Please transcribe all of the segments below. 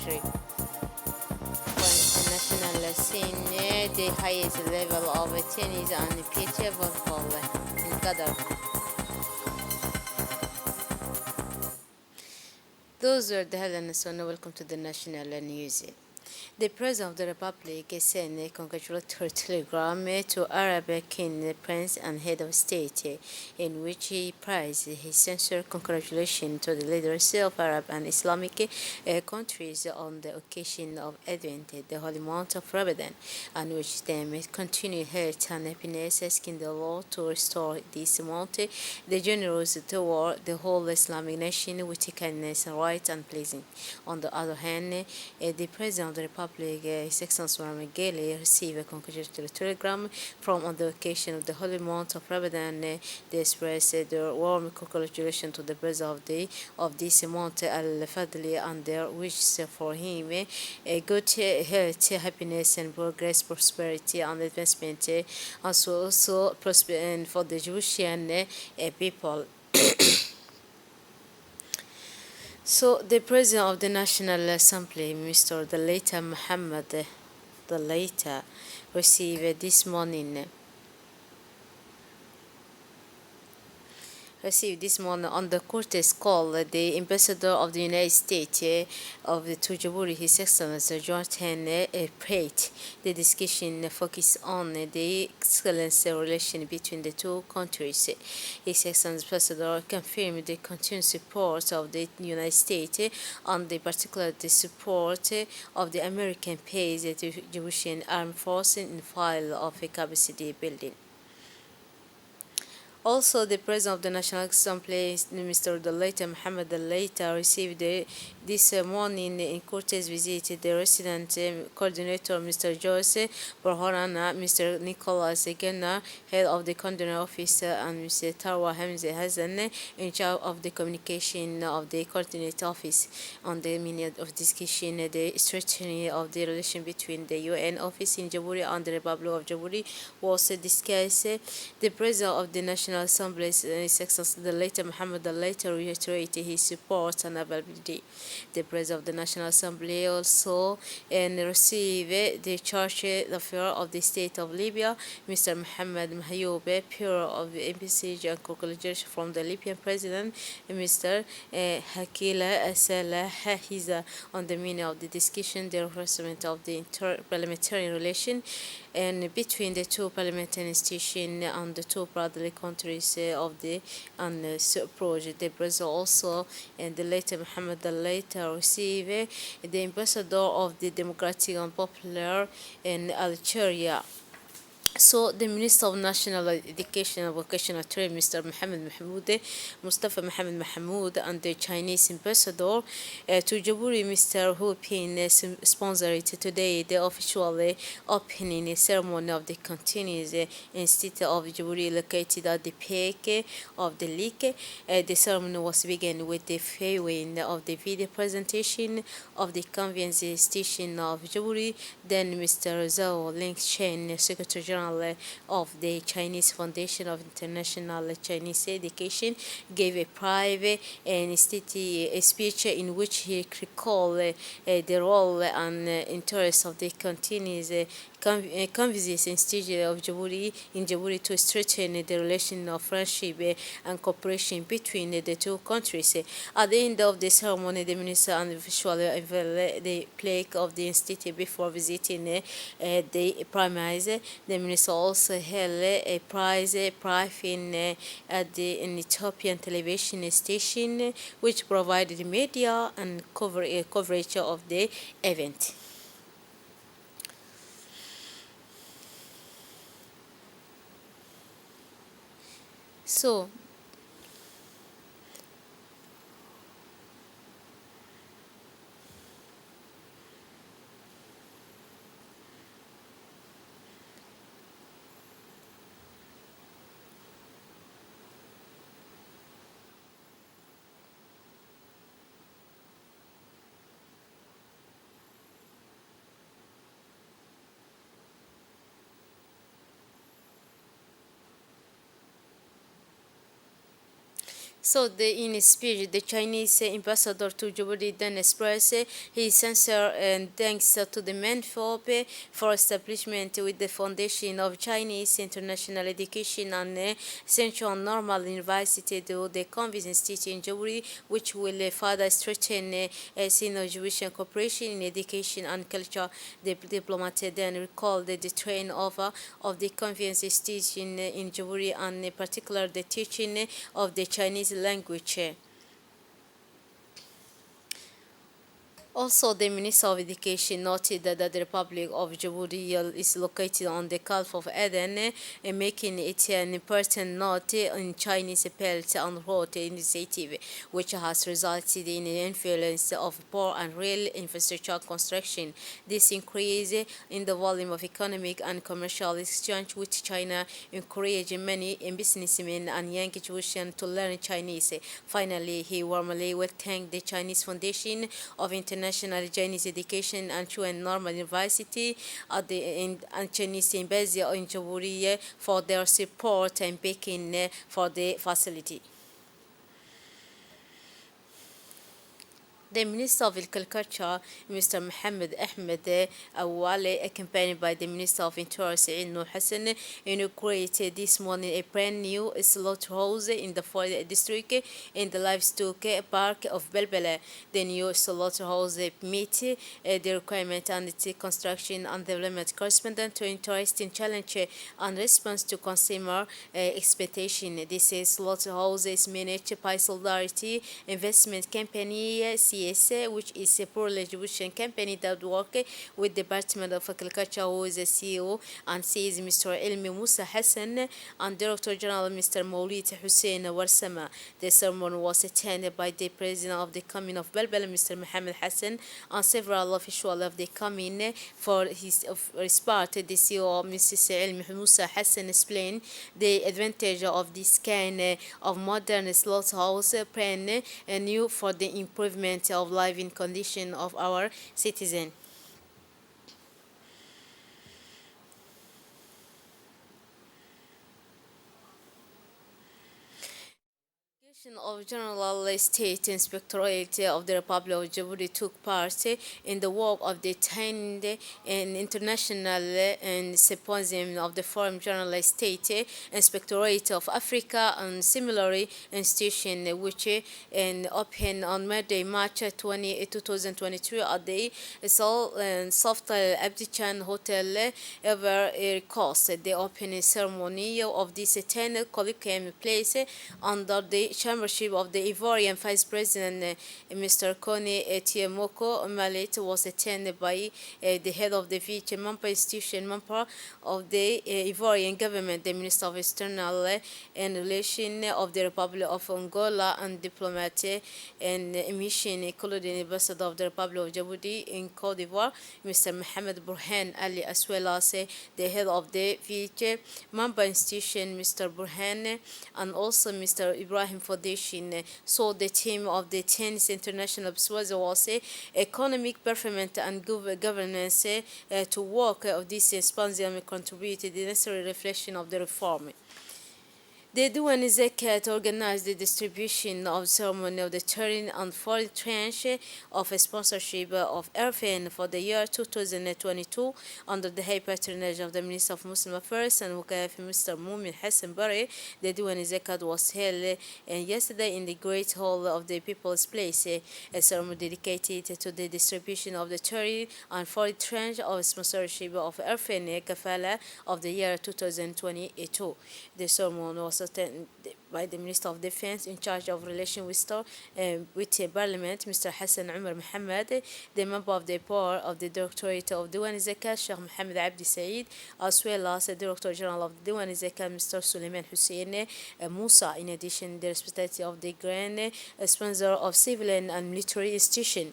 country. For international scene, the highest level of tennis and beach volleyball in Qatar. Those were the headlines, and welcome to the national news. The President of the Republic sent a congratulatory telegram to Arab King Prince and Head of State, in which he praised his sincere congratulations to the leaders of Arab and Islamic countries on the occasion of Advent, the holy month of Ramadan, and which them continue health and happiness, asking the Lord to restore this month, the generous toward the whole Islamic nation with kindness, right and pleasing. On the other hand, the President of the Republic, His Excellency Muhammad Ghali, received a congratulatory telegram from on the occasion of the holy month of Ramadan. They expressed their warm congratulations to the President of this month, Al Fadli, and their wishes for him a good health, happiness, and progress, prosperity, and advancement, also prosper and for the Jewish people. So the President of the National Assembly, Mr. Dalaita Muhammad Dalaita, received this morning on the court's call the ambassador of the United States to Djibouti, His Excellency Jonathan Pate. The discussion focused on the excellent relation between the two countries. His Excellency Ambassador confirmed the continued support of the United States and the particular the support of the American pays to Djiboutian armed forces in the file of a capacity building. Also, the President of the National Assembly, Mr. Dalaita Mohammed Dalaita, received this morning in Cortes visit the resident coordinator, Mr. Jose Borhorana, Mr. Nicholas Genna, head of the coordinator office, and Mr. Tarwa Hamza Hazan, in charge of the communication of the coordinator office. On the minute of discussion, the strengthening of the relation between the UN office in Djibouti and the Republic of Djibouti was discussed. The President of the National Assembly, His Excellency Dalaita Mohammed Dalaita, reiterated his support and availability. The President of the National Assembly also received the Charge d'Affaires of the State of Libya, Mr. Mohammed Mahayoub, peer of the embassy, and congratulations from the Libyan President, Mr. Hakila Salah Hiza, on the meaning of the discussion, the reinforcement of the inter-parliamentary relation and between the two parliamentary institutions and the two brotherly countries of the project. The President also and the later Mohammed the later received the ambassador of the Democratic and Popular in Algeria. So the Minister of National Education and Vocational Training, Mr. Mustafa Mohammed Mahmoud, and the Chinese ambassador to Djibouti, Mr. Hu Pin, sponsored today the official opening ceremony of the continuous Institute of Djibouti located at the peak of the lake. The ceremony was begun with the viewing of the video presentation of the conference station of Djibouti. Then Mr. Zhao Lingchen, Secretary General of the Chinese Foundation of International Chinese Education, gave a private and steady speech in which he recalled the role and interest of the continuous conferences institute of Djibouti in Djibouti to strengthen the relation of friendship and cooperation between the two countries. At the end of the ceremony, the minister unofficially unveiled the plaque of the institute before visiting the premise. The minister also held a prize briefing at the Ethiopian television station, which provided media and coverage of the event. So So, in his speech, the Chinese ambassador to Djibouti then expressed his sincere and thanks to the MENFOP for establishment with the foundation of Chinese international education and Central Normal University to the Convent Institute in Djibouti, which will further strengthen Sino-Jewish cooperation in education and culture. The diplomat then recalled the train over of the Convent Institute in Djibouti and in particular the teaching of the Chinese language. Also, the Minister of Education noted that the Republic of Djibouti is located on the Gulf of Aden, making it an important node in Chinese Belt and Road Initiative, which has resulted in the influence of port and rail infrastructure construction. This increase in the volume of economic and commercial exchange with China encouraged many businessmen and young Jewishians to learn Chinese. Finally, he warmly thanked the Chinese Foundation of International Chinese Education and Chuan Normal University at and Chinese Embassy in Djibouti for their support and backing for the facility. The Minister of Agriculture, Mr. Mohammed Ahmed Awale, accompanied by the Minister of Interior, Saeed Noor Hassan, inaugurated this morning a brand new slaughterhouse in the Foyle district in the livestock park of Belbela. The new slaughterhouse meets the requirement and its construction and development correspondent to interesting challenge and response to consumer expectation. This slaughterhouse is managed by Solidarity Investment Company, CSA, which is a pro-Egyptian company that works with the Department of Agriculture, who is the CEO, and says Mr. Ilmi Musa Hassan and Director General Mr. Maulid Hussein Warsama. The ceremony was attended by the President of the Commune of Belbel, Mr. Mohammed Hassan, and several officials of the Commune. For his part, the CEO, Mrs. Ilmi Musa Hassan, explained the advantage of this kind of modern slaughterhouse plan new for the improvement of living condition of our citizens. Of General State Inspectorate of the Republic of Djibouti took part in the work of the 10th and International and Symposium of the Foreign General State Inspectorate of Africa and similarly institution which opened on Monday, March 2023 at the Soft Abidjan Hotel Ever Coast. The opening ceremony of this 10th colloquium place under the chairmanship of the Ivorian Vice President Mr. Kone Tiemoko Malet was attended by the head of the Vice Mampa institution, Mampa of the Ivorian government, the Minister of External and Relation of the Republic of Angola, and diplomat and mission, including Ambassador of the Republic of Djibouti in Cote d'Ivoire, Mr. Mohamed Burhan Ali, as well as the head of the Vice Mampa institution, Mr. Burhan, and also Mr. Ibrahim Foundation. So the theme of the 10th International Symposium was economic performance and governance to work of this symposium contributed to the necessary reflection of the reform. The Diwan Zakat organized the distribution of ceremony of the third and fourth tranche of a sponsorship of Airfan for the year 2022 under the high patronage of the Minister of Muslim Affairs and Wakaf Mr. Mumin Hassan Bari. The Diwan Zakat was held yesterday in the Great Hall of the People's Place, a ceremony dedicated to the distribution of the third and fourth tranche of sponsorship of Airfan Kafala of the year 2022. The ceremony was attended by the Minister of Defense in charge of relations with Parliament, Mr. Hassan Umar Mohammed, the member of the board of the Directorate of Diwan Zakat, Sheikh Mohammed Abdi Said, as well as the Director General of Diwan Zakat, Mr. Suleiman Hussein Musa. In addition, the representative of the grand sponsor of civil and military institution.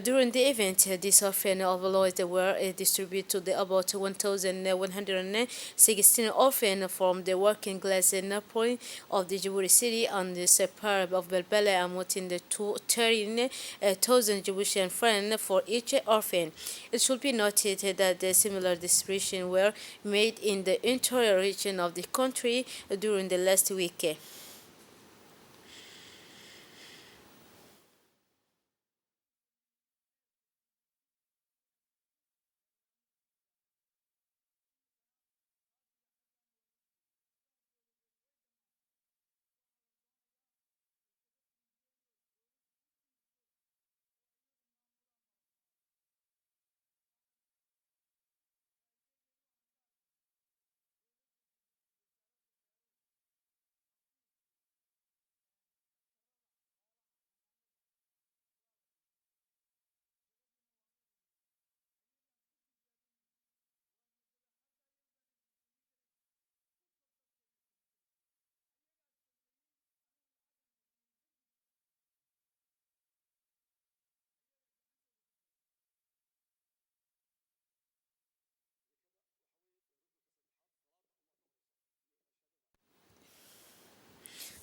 During the event, these orphan envelopes were distributed to the about 1,116 orphans from the working class neighborhood of the Djibouti city and the suburb of Belbela, amounting to 13,000 Jewish francs for each orphan. It should be noted that the similar distribution were made in the interior region of the country during the last week.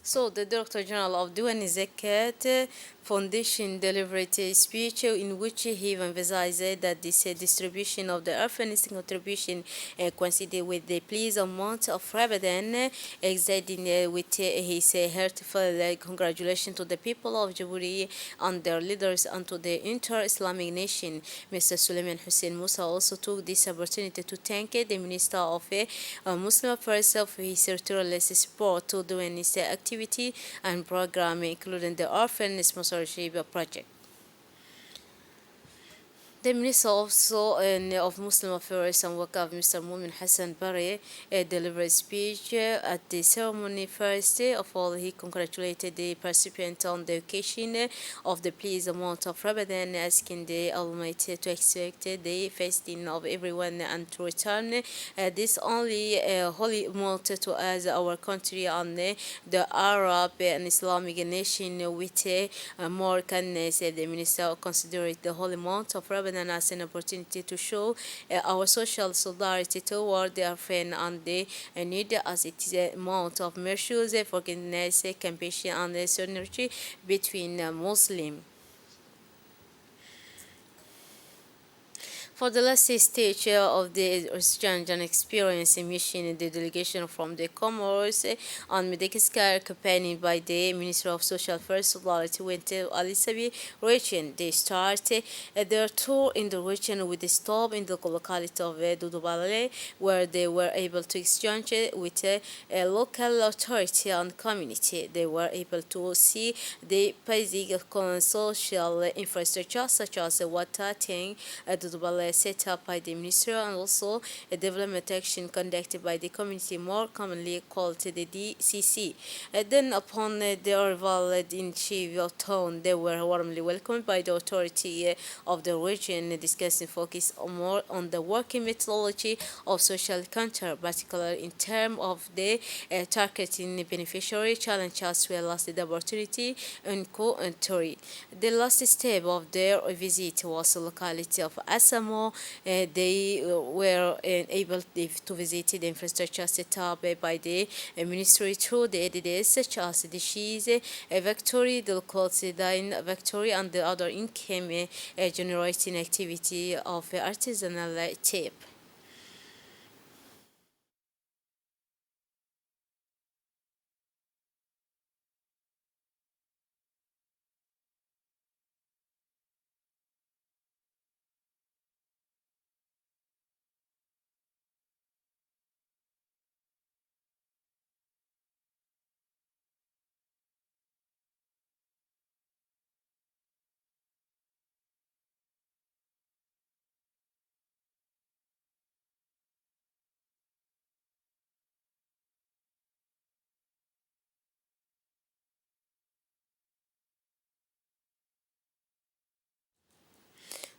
So, the Director General of Duan Zakat Foundation delivered a speech in which he emphasized that this distribution of the orphanage contribution coincided with the pleased amount of Ramadan, exceeding with his heartfelt congratulations to the people of Djibouti and their leaders and to the entire Islamic nation. Mr. Suleiman Hussein Musa also took this opportunity to thank the Minister of Muslim Affairs for his tireless support to the UNICEF activity and program, including the Orphan Sponsorship Project. The Minister also of Muslim Affairs and Wakaf, Mr. Mumin Hassan Bari, delivered a speech at the ceremony. First of all, he congratulated the participants on the occasion of the pleased amount of Ramadan, asking the Almighty to accept the fasting of everyone and to return this only holy month to us, our country, and the Arab and Islamic nation with more kindness. The Minister considered the holy month of Ramadan as an opportunity to show our social solidarity toward the orphan and the need, as it is a month of mercy, forgiveness, compassion, and solidarity between Muslims. For the last stage of the exchange and experience mission, the delegation from the Comoros and Madagascar, accompanied by the Minister of Social Affairs, Solidarity, went to Alisabi region. They started their tour in the region with a stop in the locality of Dudubale, where they were able to exchange with a local authority and community. They were able to see the basic social infrastructure such as water, tank, Dudubale set up by the ministry, and also a development action conducted by the community, more commonly called the DCC. Then upon their arrival in Chivio town, they were warmly welcomed by the authority of the region, discussing focus more on the working methodology of social counter, particularly in terms of the targeting beneficiary challenge as well as the opportunity and co-entry. The last step of their visit was the locality of Asamo. They were able to visit the infrastructure set up by the ministry through the entities such as the cheese factory, the clothes dyeing factory, and the other income generating activity of artisanal tape.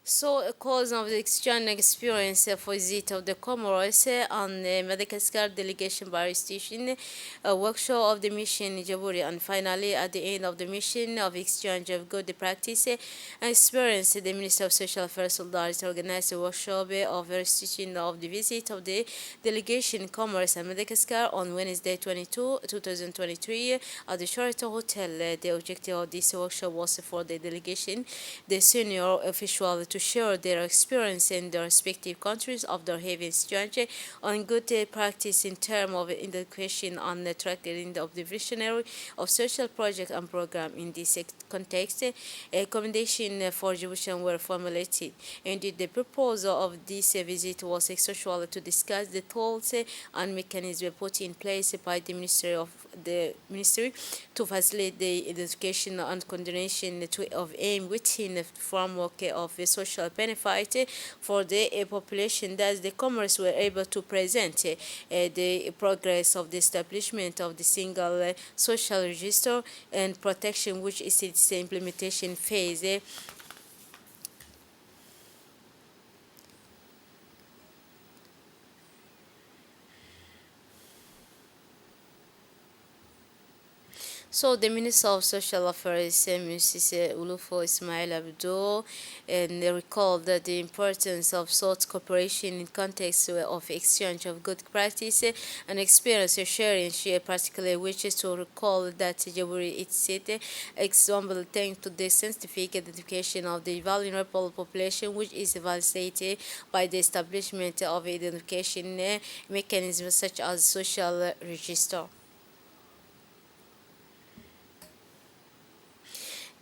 So, a cause of the exchange experience for visit of the Comoros and Madagascar delegation by station, a workshop of the mission in Djibouti, and finally, at the end of the mission of exchange of good practice and experience, the Minister of Social Affairs Solidarity organized a workshop of restitution of the visit of the delegation Comoros and Madagascar on Wednesday 22, 2023 at the Sheraton Hotel. The objective of this workshop was for the delegation, the senior official, to share their experience in their respective countries of their having exchange on good practice in terms of education and tracking of the visionary of social project and program. In this context, a recommendation for Djibouti were formulated. Indeed, the purpose of this visit was sexual to discuss the tools and mechanisms put in place by the ministry to facilitate the education and coordination of aim within the framework of a social benefit for the population. Thus, the Commerce were able to present the progress of the establishment of the single social register and protection, which is its implementation phase. So the Minister of Social Affairs, Mrs. Ulufo Ismail Abdul, and they recalled that the importance of such cooperation in context of exchange of good practice and experience sharing. She particularly wishes to recall that Djibouti is city example thanks to the scientific identification of the vulnerable population, which is validated by the establishment of identification mechanisms such as social register.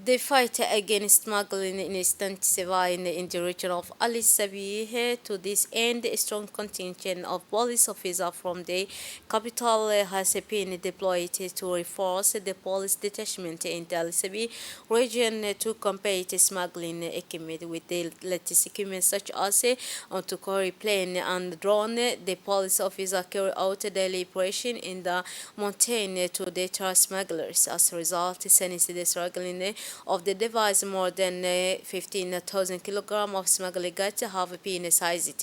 The fight against smuggling is intensifying in the region of Ali Sabih. To this end, a strong contingent of police officers from the capital has been deployed to reinforce the police detachment in the Ali Sabih region to combat smuggling equipment with the latest equipment such as to carry plane and drone. The police officers carry out daily operation in the mountain to deter smugglers. As a result, since the struggling of the device, more than 15,000 kilograms of smuggling goods have been seized.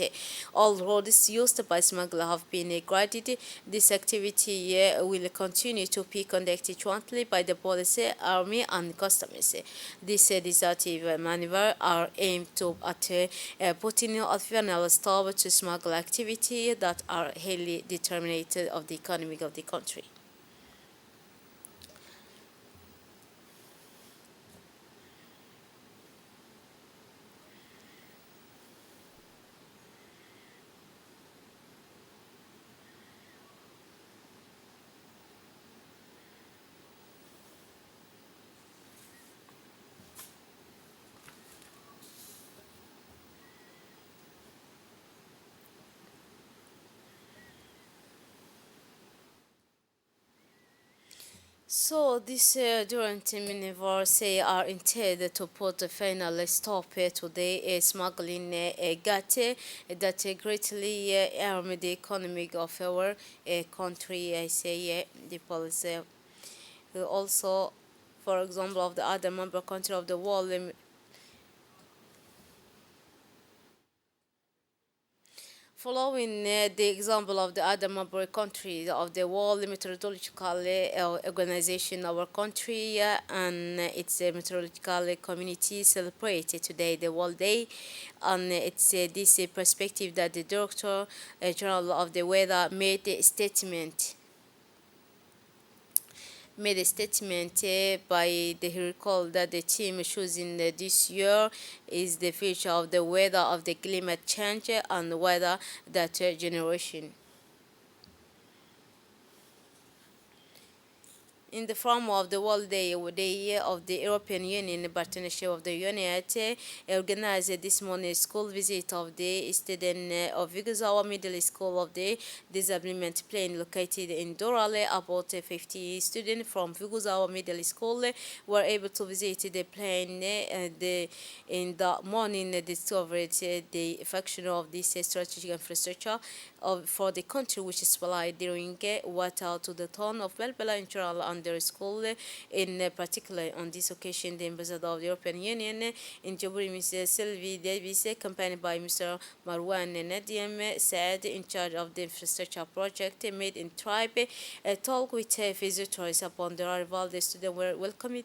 All roads used by smugglers have been graded. This activity will continue to be conducted jointly by the police, army, and customs. This decisive maneuver are aimed at putting a final stop to smuggle activity that are highly determinant of the economy of the country. So this during anniversary are intended to put a final stop to the smuggling gate that greatly harm the economy of our country. I say the policy also, for example, of the other member country of the world. Following the example of the other member countries of the World Meteorological Organization, our country and its meteorological community celebrated today the World Day, and it's this perspective that the Director General of the Weather made a statement by the recall that the team choosing this year is the future of the weather of the climate change and weather that generation. In the form of the World Day, the year of the European Union in partnership of the UNIT, organized this morning school visit of the student of Viguzawa Middle School of the Disablement Plane located in Dorale. About 50 students from Viguzawa Middle School were able to visit the plane. In the morning, discovered the function of this strategic infrastructure for the country, which is supplied during water to the town of Belbela in general and their school. In particular, on this occasion, the ambassador of the European Union in Djibouti, Mr. Sylvie Davis, accompanied by Mr. Marwan Nadiem, said in charge of the infrastructure project made in tribe, talk with visitors upon the arrival. The students were welcomed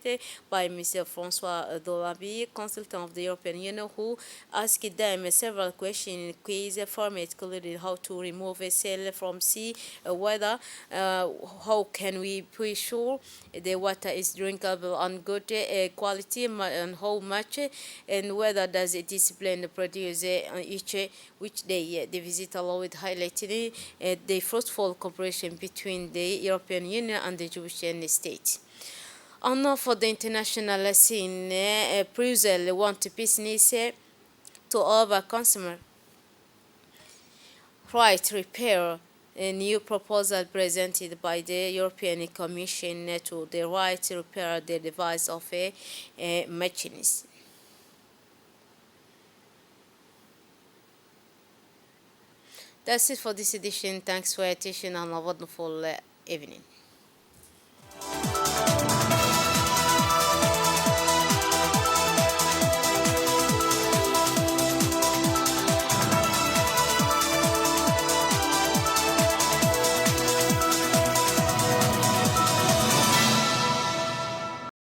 by Mr. Francois Dolaby, consultant of the European Union, who asked them several questions in quiz format, including how to remove a cell from sea, whether how can we be sure the water is drinkable and good quality, and how much, and whether does it discipline produce each which day. The visit allowed highlighting the fruitful cooperation between the European Union and the Jewish state. And now for the international scene, Brussels want business to over consumer right repair, a new proposal presented by the European Commission to the right to repair the device of a machinist. That's it for this edition. Thanks for your attention and a wonderful evening.